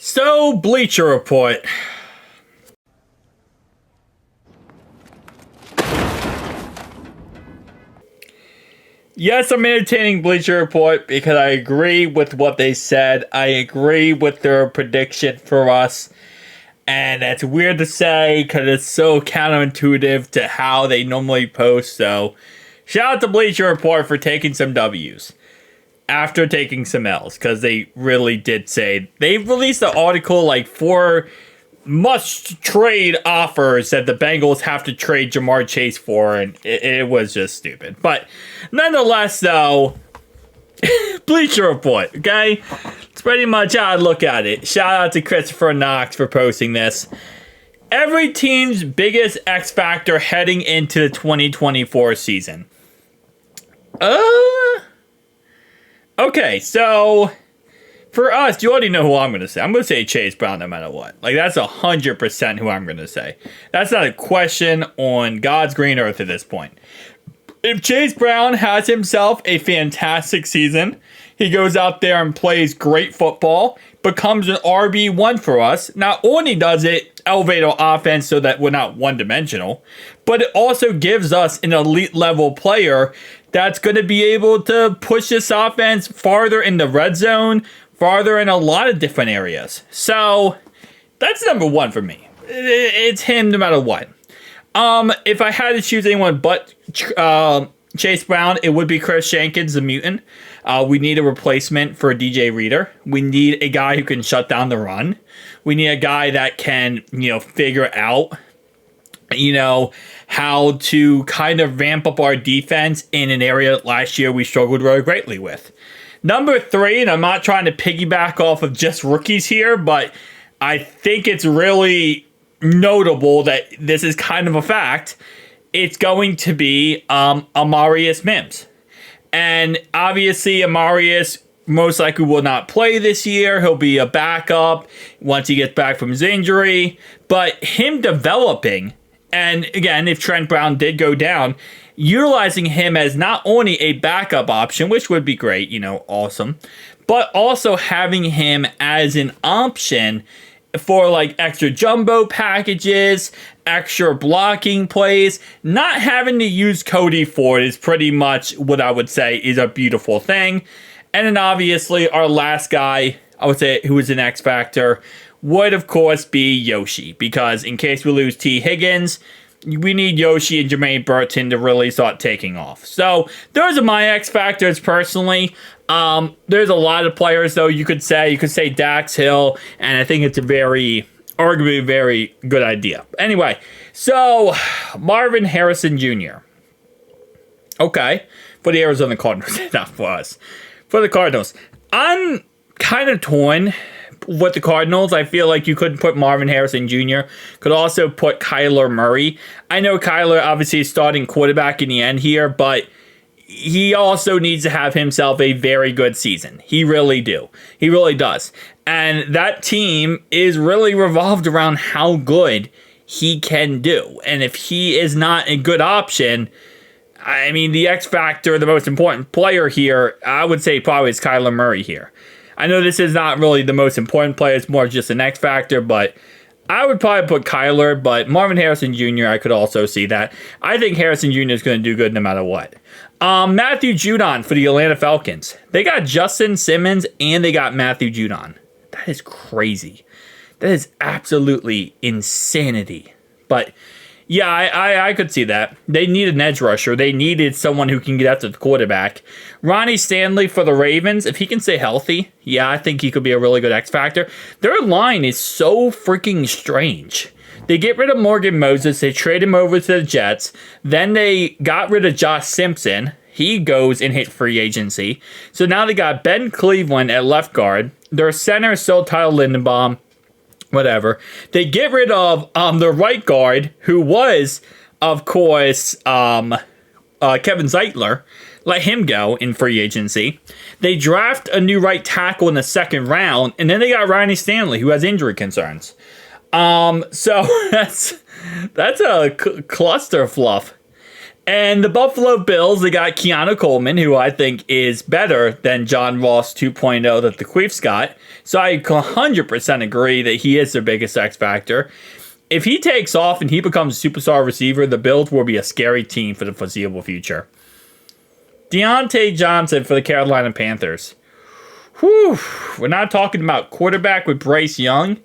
So, Bleacher Report. Yes, I'm entertaining Bleacher Report because I agree with what they said. I agree with their prediction for us. And that's weird to say because it's so counterintuitive to how they normally post. So, shout out to Bleacher Report for taking some W's after taking some L's, because they really did say they released an article like 4 must-trade offers that the Bengals have to trade Jamar Chase for, and it was just stupid. But nonetheless, though, Bleacher Report, okay? It's pretty much how I look at it. Shout out to Christopher Knox for posting this. Every team's biggest X factor heading into the 2024 season. Okay, so for us, you already know who I'm going to say. I'm going to say Chase Brown no matter what. Like, that's 100% who I'm going to say. That's not a question on God's green earth at this point. If Chase Brown has himself a fantastic season, he goes out there and plays great football, becomes an RB1 for us. Not only does it elevate our offense so that we're not one-dimensional, but it also gives us an elite level player that's going to be able to push this offense farther in the red zone, farther in a lot of different areas. So that's number one for me. It's him no matter what. If I had to choose anyone but Chase Brown, it would be Chris Jenkins, the mutant. We need a replacement for DJ Reader. We need a guy who can shut down the run. We need a guy that can, figure out, how to kind of ramp up our defense in an area that last year we struggled very greatly with. Number 3, and I'm not trying to piggyback off of just rookies here, but I think it's really notable that this is kind of a fact. It's going to be Amarius Mims. And obviously, Amarius most likely will not play this year. He'll be a backup once he gets back from his injury. But him developing, and again, if Trent Brown did go down, utilizing him as not only a backup option, which would be great, awesome, but also having him as an option for like extra jumbo packages, extra blocking plays. Not having to use Cody Ford is pretty much what I would say is a beautiful thing. And then obviously our last guy, I would say, who is an X factor, would of course be Yoshi, because in case we lose T. Higgins, we need Yoshi and Jermaine Burton to really start taking off. So those are my X factors personally. There's a lot of players though you could say Dax Hill, and I think it's arguably a very good idea. Anyway, so Marvin Harrison Jr. Okay, for the Arizona Cardinals, not for us. For the Cardinals, I'm kind of torn with the Cardinals. I feel like you couldn't put Marvin Harrison Jr. Could also put Kyler Murray. I know Kyler obviously is starting quarterback in the end here, but he also needs to have himself a very good season. He really does. And that team is really revolved around how good he can do. And if he is not a good option, I mean, the X factor, the most important player here, I would say probably is Kyler Murray here. I know this is not really the most important player. It's more just an X factor, but I would probably put Kyler, but Marvin Harrison Jr., I could also see that. I think Harrison Jr. is going to do good no matter what. Matthew Judon for the Atlanta Falcons. They got Justin Simmons and they got Matthew Judon. That is crazy. That is absolutely insanity. But yeah, I could see that. They need an edge rusher. They needed someone who can get after the quarterback. Ronnie Stanley for the Ravens, if he can stay healthy, yeah, I think he could be a really good X factor. Their line is so freaking strange. They get rid of Morgan Moses. They trade him over to the Jets. Then they got rid of Josh Simpson. He goes and hit free agency. So now they got Ben Cleveland at left guard. Their center is still Tyler Lindenbaum. Whatever. They get rid of the right guard, who was, of course, Kevin Zeitler. Let him go in free agency. They draft a new right tackle in the second round, and then they got Ronnie Stanley, who has injury concerns. So that's a cluster fluff. And the Buffalo Bills, they got Keanu Coleman, who I think is better than John Ross 2.0 that the Queefs got. So I 100% agree that he is their biggest X factor. If he takes off and he becomes a superstar receiver, the Bills will be a scary team for the foreseeable future. Deontay Johnson for the Carolina Panthers. Whew, we're not talking about quarterback with Bryce Young.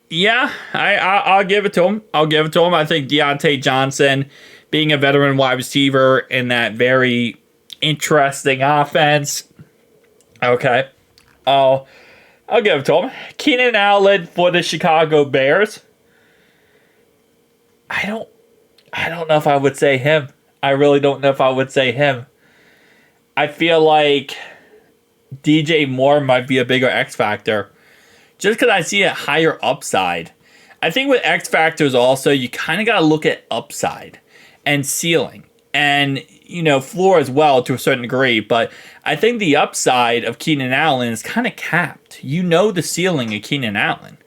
Yeah, I'll give it to him. I think Deontay Johnson, being a veteran wide receiver in that very interesting offense. Okay, I'll give it to him. Keenan Allen for the Chicago Bears. I don't know if I would say him. I really don't know if I would say him. I feel like DJ Moore might be a bigger X factor. Just because I see a higher upside. I think with X factors also, you kind of got to look at upside and ceiling. And, floor as well to a certain degree. But I think the upside of Keenan Allen is kind of capped. You know the ceiling of Keenan Allen.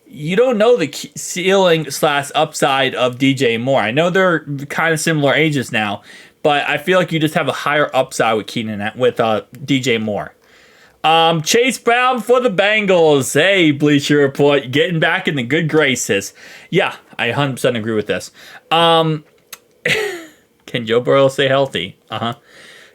You don't know the ceiling / upside of DJ Moore. I know they're kind of similar ages now. But I feel like you just have a higher upside with DJ Moore. Chase Brown for the Bengals. Hey, Bleacher Report, getting back in the good graces. Yeah, I 100% agree with this. Can Joe Burrow stay healthy?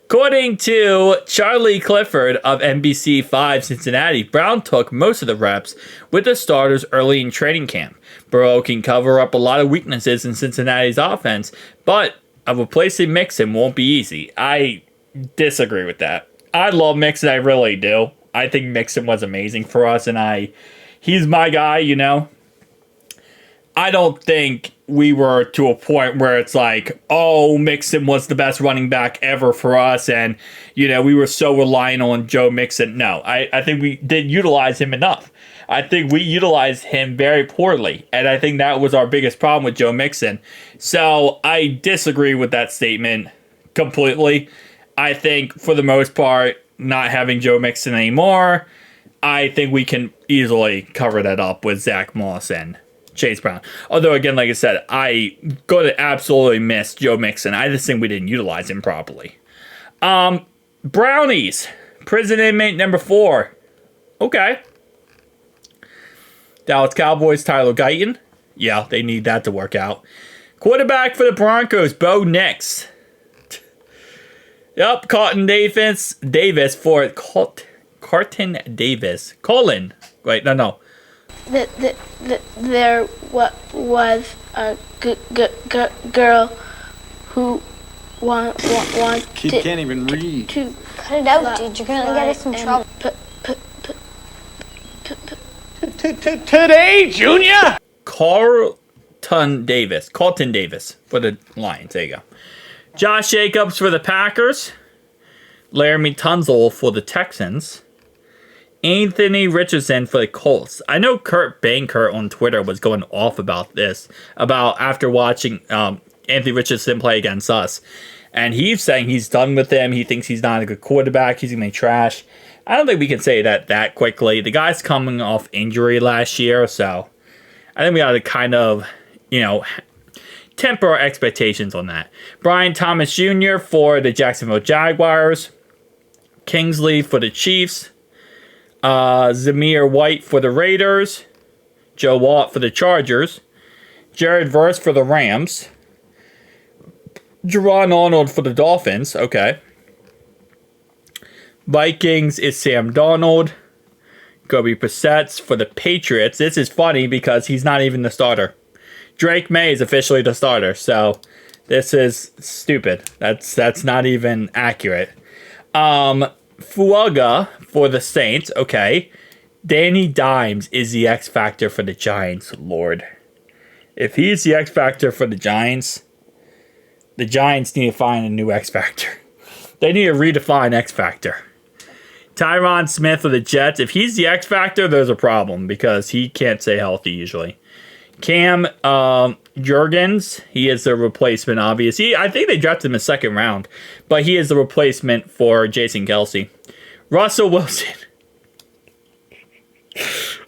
According to Charlie Clifford of NBC5 Cincinnati, Brown took most of the reps with the starters early in training camp. Burrow can cover up a lot of weaknesses in Cincinnati's offense, but replacing Mixon won't be easy. I disagree with that. I love Mixon, I really do. I think Mixon was amazing for us, and he's my guy, I don't think we were to a point where it's like, oh, Mixon was the best running back ever for us, and, we were so reliant on Joe Mixon. No, I think we didn't utilize him enough. I think we utilized him very poorly, and I think that was our biggest problem with Joe Mixon. So I disagree with that statement completely. I think, for the most part, not having Joe Mixon anymore, I think we can easily cover that up with Zach Moss and Chase Brown. Although, again, like I said, I'm going to absolutely miss Joe Mixon. I just think we didn't utilize him properly. Brownies. Prison inmate number 4. Okay. Dallas Cowboys, Tyler Guyton. Yeah, they need that to work out. Quarterback for the Broncos, Bo Nix. Yep, Carlton Davis for Carlton Davis. Colin. Wait, no. There was a girl who wanted. Kid can't even read. To cut it out, dude. You're gonna get us in trouble. Today, Junior. Carlton Davis for the Lions. There you go. Josh Jacobs for the Packers. Laramie Tunsil for the Texans. Anthony Richardson for the Colts. I know Kurt Bankert on Twitter was going off about this, after watching Anthony Richardson play against us. And he's saying he's done with him. He thinks he's not a good quarterback. He's going to be trash. I don't think we can say that quickly. The guy's coming off injury last year, so I think we ought to kind of, temper our expectations on that. Brian Thomas Jr. for the Jacksonville Jaguars. Kingsley for the Chiefs. Zamir White for the Raiders. Joe Watt for the Chargers. Jared Verse for the Rams. Jerron Arnold for the Dolphins. Okay. Vikings is Sam Darnold. Kobe Brissett for the Patriots. This is funny because he's not even the starter. Drake May is officially the starter, so this is stupid. That's not even accurate. Fuaga for the Saints. Okay. Danny Dimes is the X Factor for the Giants. Lord. If he's the X Factor for the Giants need to find a new X Factor. They need to redefine X Factor. Tyron Smith for the Jets. If he's the X Factor, there's a problem because he can't stay healthy usually. Cam Jurgens, he is the replacement, obviously. I think they drafted him in the second round, but he is the replacement for Jason Kelce. Russell Wilson.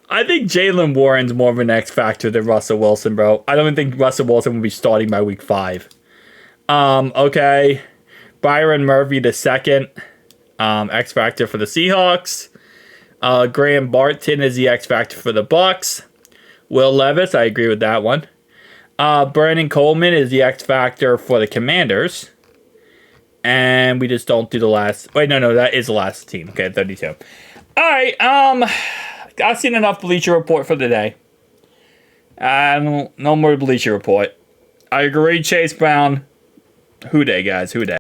I think Jalen Warren's more of an X factor than Russell Wilson, bro. I don't think Russell Wilson will be starting by week 5. Okay. Byron Murphy the second. X factor for the Seahawks. Graham Barton is the X factor for the Bucks. Will Levis, I agree with that one. Brandon Coleman is the X factor for the Commanders. And we just don't do the last. Wait, no, that is the last team. Okay, 32. All right. I've seen enough Bleacher Report for the day. No more Bleacher Report. I agree, Chase Brown. Who day, guys? Who day?